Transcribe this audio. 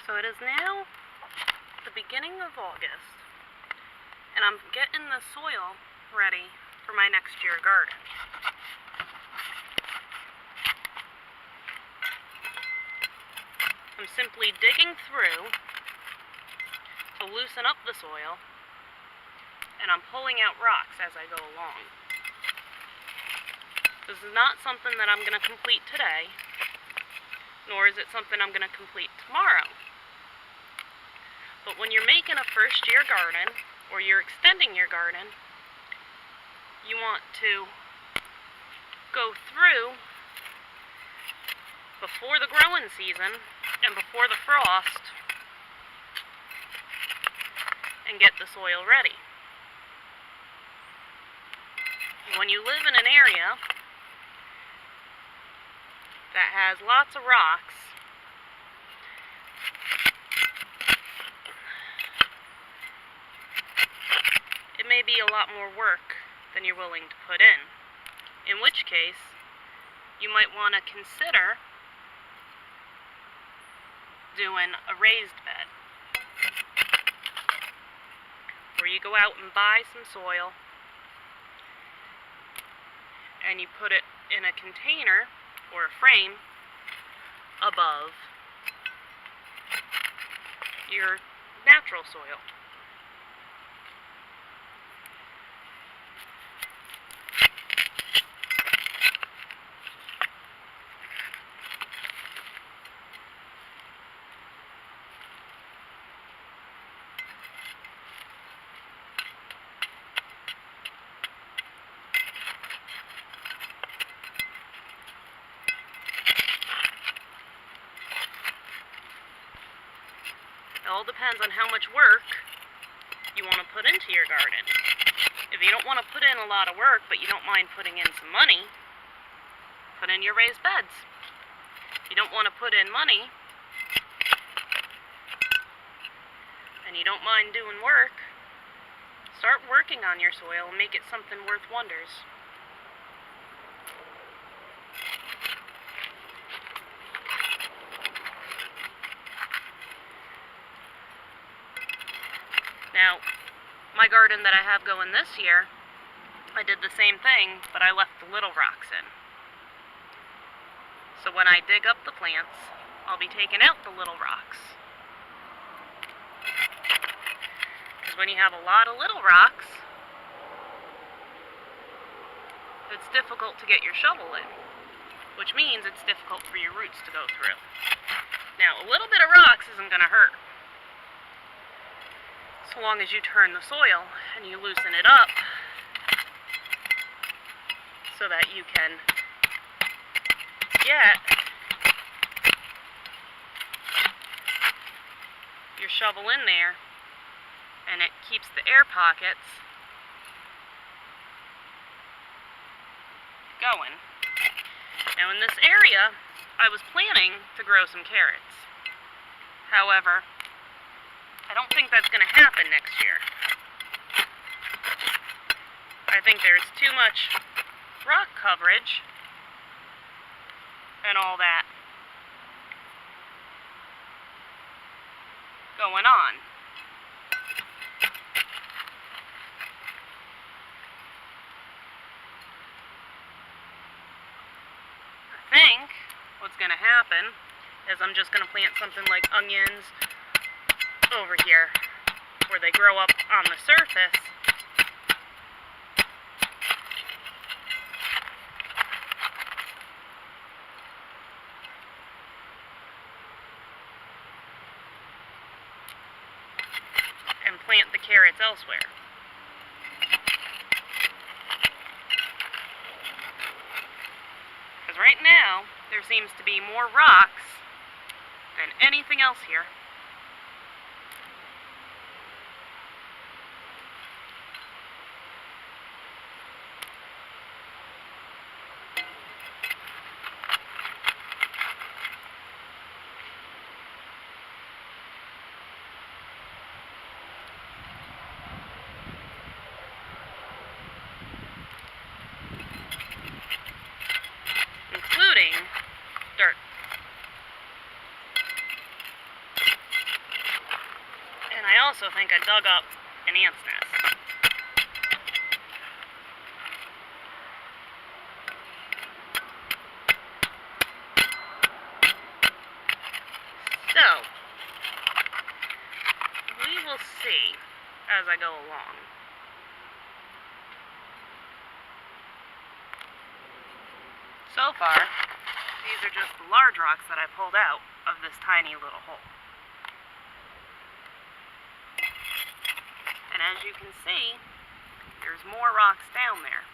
So it is now the beginning of August, and I'm getting the soil ready for my next year garden. I'm simply digging through to loosen up the soil, and I'm pulling out rocks as I go along. This is not something that I'm going to complete today, nor is it something I'm going to complete tomorrow. But when you're making a first-year garden, or you're extending your garden, you want to go through before the growing season and before the frost and get the soil ready. When you live in an area that has lots of rocks, it may be a lot more work than you're willing to put in which case you might want to consider doing a raised bed, where you go out and buy some soil and you put it in a container or a frame above your natural soil. It all depends on how much work you want to put into your garden. If you don't want to put in a lot of work, but you don't mind putting in some money, put in your raised beds. If you don't want to put in money, and you don't mind doing work, start working on your soil and make it something worth wonders. Now, my garden that I have going this year, I did the same thing, but I left the little rocks in. So when I dig up the plants, I'll be taking out the little rocks. Because when you have a lot of little rocks, it's difficult to get your shovel in, which means it's difficult for your roots to go through. Now, a little bit of rocks isn't going to hurt, so long as you turn the soil and you loosen it up so that you can get your shovel in there and it keeps the air pockets going. Now in this area, I was planning to grow some carrots. However, I don't think that's going to happen next year. I think there's too much rock coverage and all that going on. I think what's going to happen is I'm just going to plant something like onions over here, where they grow up on the surface. And plant the carrots elsewhere. Because right now, there seems to be more rocks than anything else here. Including dirt. also think I dug up an ant's nest. So, we will see as I go along. So far, these are just the large rocks that I pulled out of this tiny little hole. And as you can see, there's more rocks down there.